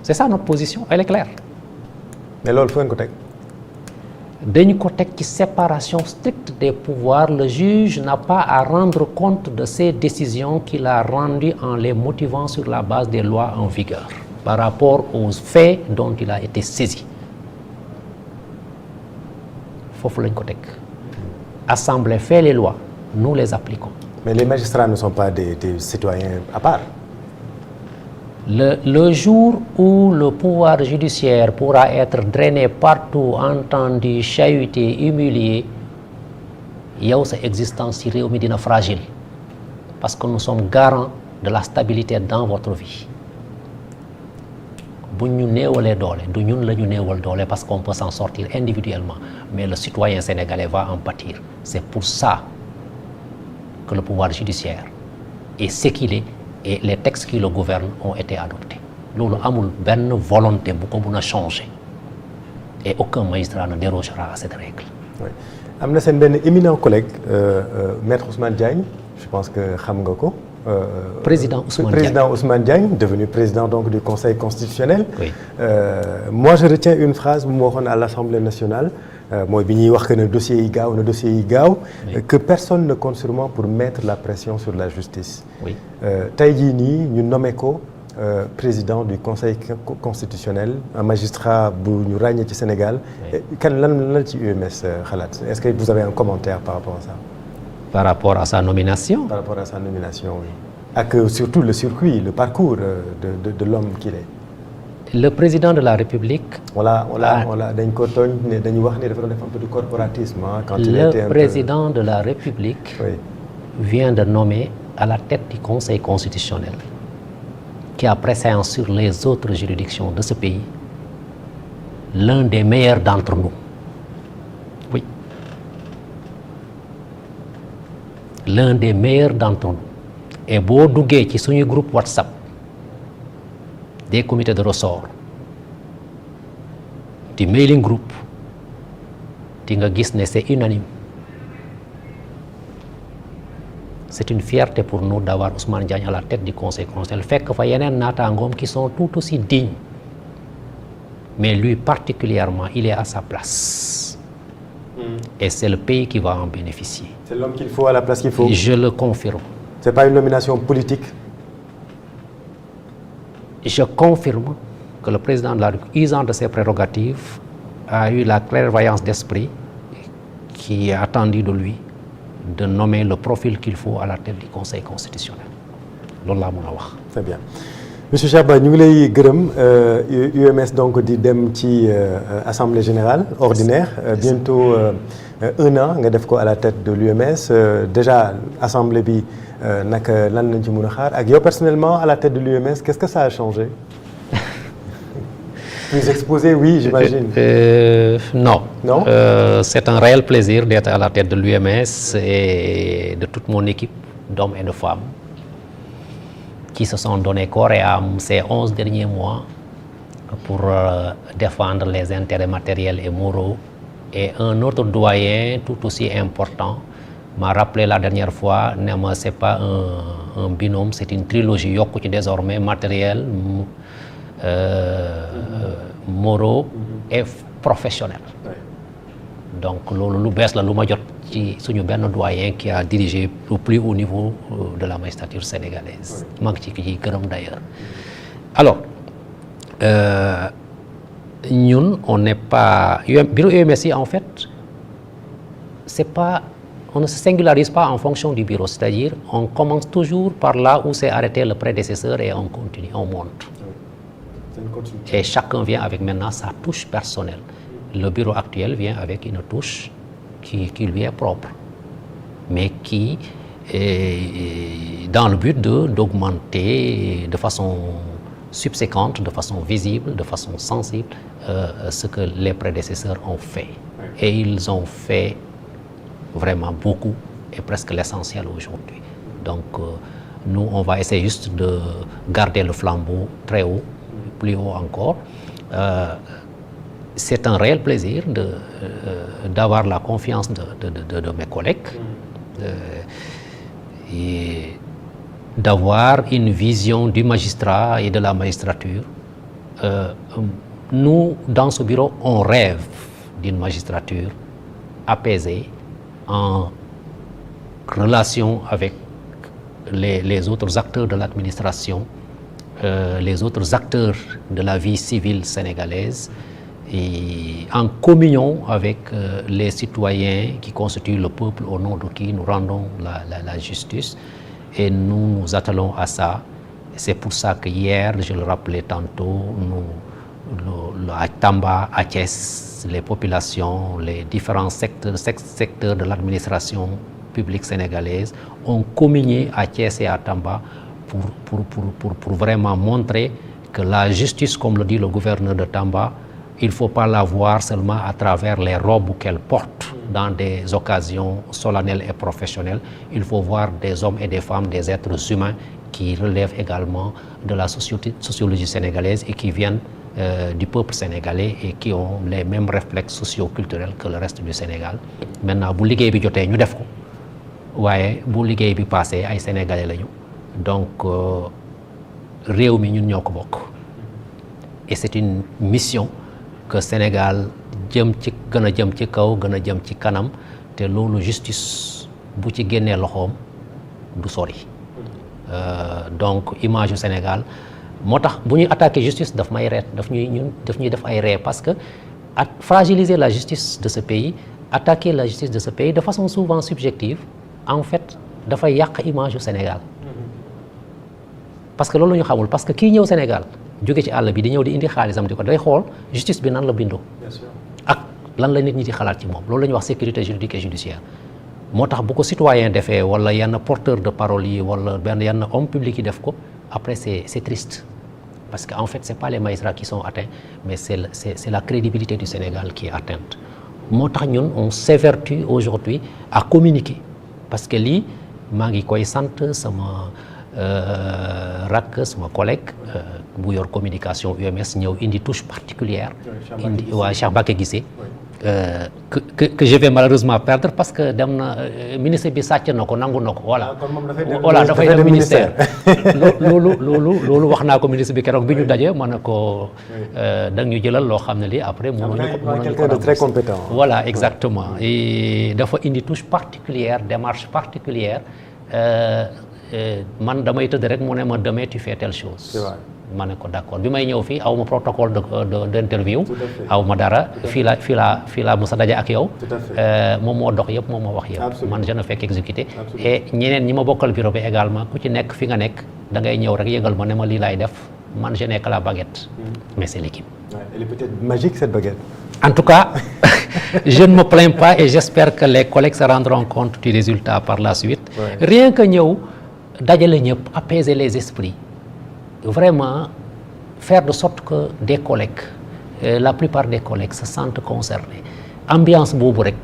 C'est ça notre position, elle est claire. Mais loolu fu ngeen ko teg. dañu ko teg ci séparation stricte des pouvoirs. Le juge n'a pas à rendre compte de ses décisions qu'il a rendues en les motivant sur la base des lois en vigueur par rapport aux faits dont il a été saisi. Foofu lañ ko teg. Assemblée fait les lois, nous les appliquons. Mais les magistrats ne sont pas des citoyens à part. Le jour où le pouvoir judiciaire pourra être drainé partout, entendu, chahuté, humilié, yow sa existence ci réew mi dina fragile parce que nous sommes garants de la stabilité dans votre vie. bu ñu néewalee doole du ñun la ñu néewal doole parce qu'on peut s'en sortir individuellement, mais le citoyen sénégalais va en pâtir. C'est pour ça que le pouvoir judiciaire est ce qu'il est et les textes qui le gouvernent ont été adoptés. loolu amul benn volonté bu ko mun a changer et aucun magistrat ne dérogera à cette règle. Oui. Am na seen benn éminent collègue maître Ousmane Diagne, je pense que xam nga ko. Président Ousmane Diagne, devenu président donc du Conseil constitutionnel. Oui. Moi je retiens une phrase bu mu waxoon à l'Assemblée nationale. Mooy bi ñuy wax que ne dossier yi gaaw na dossier yi gaaw. Que personne ne compte sur moi pour mettre la pression sur la justice. Oui. Tey jii nii ñu nommé ko président du Conseil constitutionnel, un magistrat bu ñu ràññee ci Sénégal. Kan lan ci UMS xalaat? Est-ce que vous avez un commentaire par rapport à ça? Par rapport à sa nomination? Par rapport à sa nomination, oui. Ak surtout le circuit, le parcours de l'homme qu'il est. Le président de la République. Voilà, dañ ko tooñ ne dañu wax ne dafa doon def un peu de corporatisme quand il était un peu. Le président de la République vient de nommer à la tête du Conseil constitutionnel, qui a préséance sur les autres juridictions de ce pays, l'un des meilleurs d'entre nous. Oui. L'un des meilleurs d'entre nous. Et boo duggee ci suñu groupe WhatsApp des comités de ressort, du mailing group, di nga gis ne c'est unanime. C'est une fierté pour nous d'avoir Ousmane Diagne à la tête du Conseil constitutionnel. Fekk fa yeneen naataangoom qui sont tout aussi dignes. Mais lui particulièrement, il est à sa place. Et c'est le pays qui va en bénéficier. C'est l'homme qu'il faut à la place qu'il faut. Je le confirme. C'est pas une nomination politique. Je confirme que le président de la République, usant de ses prérogatives, a eu la clairvoyance d'esprit qui est attendue de lui de nommer le profil qu'il faut à la tête du Conseil constitutionnel. loolu laa mën a wax. Très bien. Monsieur Cheikh Ba ñu ngi lay gërëm UMS donc di dem ci assemblée générale ordinaire bientôt 1 an nga def ko à la tête de l'UMS déjà assemblée bi naka lan lañ ci mën a xaar ak yow personnellement à la tête de l'UMS qu'est-ce que ça a changé? Plus exposé, oui, j'imagine. Non. Non? C'est un réel plaisir d'être à la tête de l'UMS et de toute mon équipe d'hommes et de femmes qui se sont donné corps et âme ces 11 derniers mois pour défendre les intérêts matériels et moraux. Et un autre doyen tout aussi important m'a rappelé la dernière fois, ne c'est pas un binôme, c'est une trilogie yokku ci désormais matériel, moraux et professionnels. Donc loolu lu bees la lu ma jot ci suñu benn doyen qui a dirigé au plus haut niveau de la magistrature sénégalaise. maa ngi ci gërëm d'ailleurs. Alors ñun on n'est pas bureau UMS yi en fait c'est pas, on ne se singularise pas en fonction du bureau, c'est-à-dire on commence toujours par là où s'est arrêté le prédécesseur et on continue, on monte. Et chacun vient avec maintenant sa touche personnelle. Le bureau actuel vient avec une touche qui lui est propre, mais qui est dans le but d'augmenter de façon subséquente, de façon visible, de façon sensible, ce que les prédécesseurs ont fait. Et ils ont fait vraiment beaucoup et presque l'essentiel aujourd'hui. Donc nous, on va essayer juste de garder le flambeau très haut, plus haut encore. C'est un réel plaisir d'avoir la confiance de mes collègues et d'avoir une vision du magistrat et de la magistrature nous, dans ce bureau, on rêve d'une magistrature apaisée, en relation avec les autres acteurs de l'administration, les autres acteurs de la vie civile sénégalaise, et en communion avec les citoyens qui constituent le peuple au nom de qui nous rendons la justice. Et nous nous attelons à ça. C'est pour ça que hier, je le rappelais tantôt, à Tamba, à Thiès, les populations, les différents secteurs de l'administration publique sénégalaise ont communié à Thiès et à Tamba pour vraiment montrer que la justice, comme le dit le gouverneur de Tamba, il ne faut pas la voir seulement à travers les robes qu'elle porte dans des occasions solennelles et professionnelles. Il faut voir des hommes et des femmes, des êtres humains qui relèvent également de la sociologie sénégalaise et qui viennent du peuple sénégalais et qui ont les mêmes réflexes socio-culturels que le reste du Sénégal. Maintenant, bu liggéey bi jotee ñu def ko waaye bu liggéey bi passé ay sénégalais lañu donc réew mi ñun ñoo ko bokk et c'est une mission que Sénégal jëm ci gën a jëm ci kaw gën a jëm ci kanam te loolu justice bu ci génnee loxoom du sori donc image yu Sénégal moo tax bu ñuy attaquer justice daf may reet daf ñuy def ay ree parce que fragiliser la justice de ce pays, attaquer la justice de ce pays de façon souvent subjective en fait dafay yàq image yu Sénégal parce que loolu la ñu xamul parce que kii ñëw Sénégal jóge ci àll bi di ñëw di indi xaalisam di ko day xool justice bi nan la bindoo ak lan la nit ñi di xalaat ci moom loolu la ñuy wax sécurité juridique et judiciaire moo tax bu ko citoyen defee wala yenn porteur de parole yi wala yenn homme public yi def ko après c'est triste parce que en fait c'est pas les magistrats qui sont atteints mais c'est la crédibilité du Sénégal qui est atteinte moo tax ñun on s'évertue aujourd'hui à communiquer parce que lii maa ngi koy sant sama rakk sama collègue bu yor communication UMS ñëw indi touche particulière indi waa Cheikh Mbacké Guissé que je vais malheureusement perdre parce que dem na ministre bi sàcc na ko nangu na ko voilà dafay dem ministère loolu wax naa ko ministre bi keroog bi ñu daje ma ne ko da ñu jëlal loo xam ne lii après mënuñu ko quelqu'un de très compétent voilà exactement et dafa indi touche particulière démarche particulière man damay tëdd rek mu ne ma demain tu fais telle chose ma ne ko d'accord bi may ñëw fii aw ma protocole d'interview aw ma dara fii la mos a daje ak yow moom moo dox yëpp moom moo wax yëpp man je ne fais qu'exécuter et ñeneen ñi ma bokkal bureau bi également ku ci nekk fi nga nekk da ngay ñëw rek yëgal ma ne ma lii laay def man je n'ai que la baguette mais c'est l'équipe. Elle est peut-être magique cette baguette. En tout cas je ne me plains pas et j'espère que les collègues se rendront compte du résultat par la suite. Rien que ñëw dajale ñëpp apaiser les esprits vraiment faire de sorte que des collègues la plupart des collègues se sentent concernés ambiance boobu rek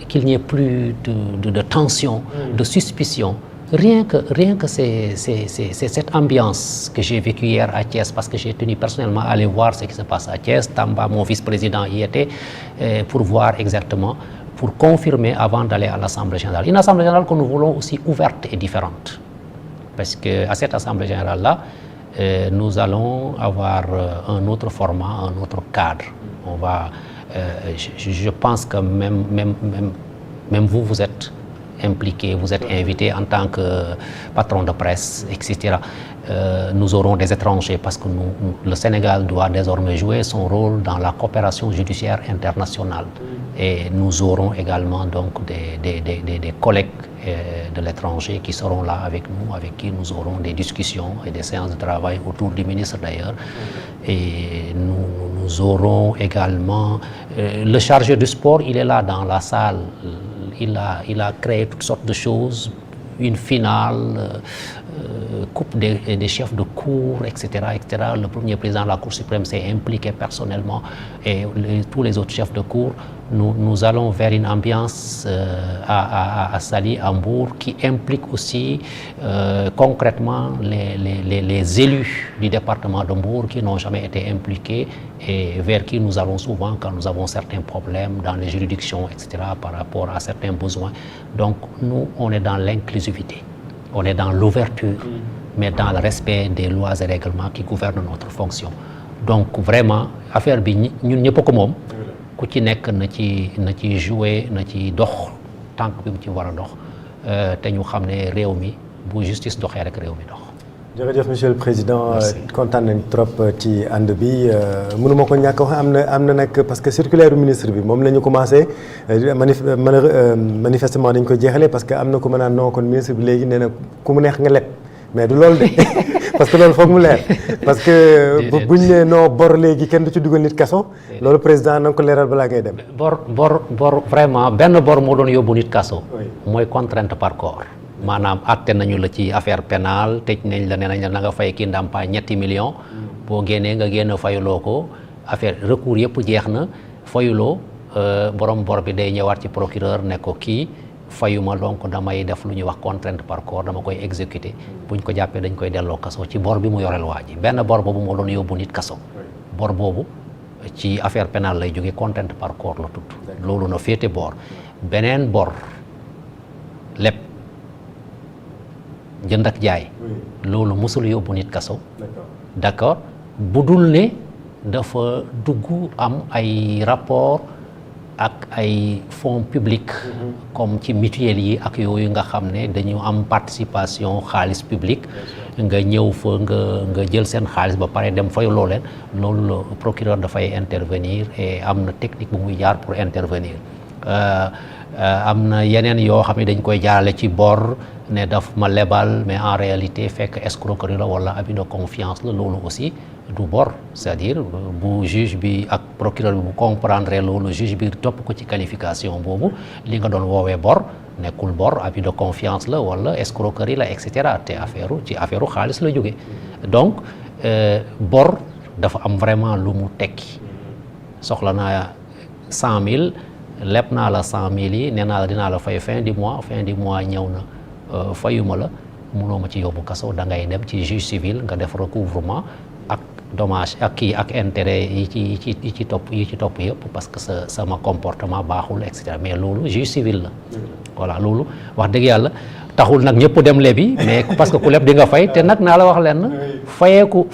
qu'il n'y ait plus de tension de suspicion rien que c'est cette ambiance que j'ai vécue hier à Thiès parce que j'ai tenu personnellement à aller voir ce qui se passe à Thiès. Tamba, mon vice-président y était pour voir exactement, pour confirmer avant d'aller à l'Assemblée générale. Une Assemblée générale que nous voulons aussi ouverte et différente. Parce qu'à cette Assemblée générale-là, nous allons avoir un autre format, un autre cadre. On va, je pense que même vous êtes impliqués, vous êtes invités en tant que patron de presse, etc. Nous aurons des étrangers parce que le Sénégal doit désormais jouer son rôle dans la coopération judiciaire internationale. Et nous aurons également donc des collègues de l'étranger qui seront là avec nous, avec qui nous aurons des discussions et des séances de travail autour du ministre d'ailleurs. Et nous aurons également le chargé du sport, il est là dans la salle. Il a créé toutes sortes de choses, une finale, coupe des chefs de cour, etc., etc. Le premier président de la Cour suprême s'est impliqué personnellement et tous les autres chefs de cour. Nous allons vers une ambiance à Saly, à Mbour, qui implique aussi concrètement les élus du département de Mbour qui n'ont jamais été impliqués et vers qui nous allons souvent quand nous avons certains problèmes dans les juridictions, etc., par rapport à certains besoins. Donc nous, on est dans l'inclusivité, on est dans l'ouverture, mais dans le respect des lois et règlements qui gouvernent notre fonction. donc vraiment affaire bi ñun ñëpp ko moom ku ci nekk na ci jouer na ci dox tànk bi mu ci war a dox te ñu xam ne réew mi bu justice doxee rek réew mi dox. jërëjëf monsieur le président kontaan nañ trop ci ànd bi mënuma ko ñàkk wax am na nag parce que circulaire ministre bi moom la ñu commencé manifestement dañ ko jeexalee parce que am na ku ma naan non kon ministre bi léegi nee na ku mu neex nga leb mais du loolu de parce que loolu foog mu leer parce que buñ nee non bor léegi kenn du ci dugal nit kaso loolu président na nga ko leeral balaa ngay dem. bor vraiment benn bor moo doon yóbbu nit kaso. mooy contrainte par corps. maanaam àtte nañu la ci affaire pénale tëj nañ la nee nañ la na nga fay kii ndàmpaay 3 millions boo génnee nga génn fayuloo ko affaire recours yëpp jeex na fayuloo borom bor bi day ñëwaat ci procureur ne ko kii fayuma donc damay def lu ñuy wax contrainte par corps dama koy exécuter buñ ko jàppee dañ koy delloo kaso ci bor bi mu yoreel waa ji benn bor boobu moo doon yóbbu nit kaso bor boobu ci affaire pénale lay jógee contrainte par corps la tudd loolu na féete bor beneen bor lépp jënd ak jaay loolu mosul yóbbu nit kaso d'accord bu dul ne dafa dugg am ay rapport ak ay fonds publics comme ci mutuelle yi ak yooyu nga xam ne dañu am participation xaalis public nga ñëw fa nga jël seen xaalis ba pare dem fayuloo leen loolu la procureur dafay intervenir et am na technique bu muy jaar pour intervenir am na yeneen yoo xam ne dañ koy jaarale ci bor ne daf ma lebal mais en réalité fekk escroquerie la wala abus de confiance la loolu aussi du bor c'est-à-dire bu juge bi ak procureur bi bu comprendre loolu juge bi topp ko ci qualification boobu li nga doon woowee bor nekkul bor abus de confiance la wala escroquerie la et cetera te affaire xaalis la jóge donc bor dafa am vraiment lu mu tekki soxla naa 100 000 leb naa la 100 000 yi nee naa la dinaa la fay fin du mois ñëw na fayuma la mënoo ma ci yóbbu kaso da ngay dem ci juge civil nga def recouvrement ak dommage ak intérêt yi ci topp yëpp parce que sama comportement baaxul et cetera mais loolu juge civil la voilà loolu wax dëgg yàlla taxul nag ñëpp dem lebi mais parce que ku leb di nga fay te nag naa la wax leen fayeeku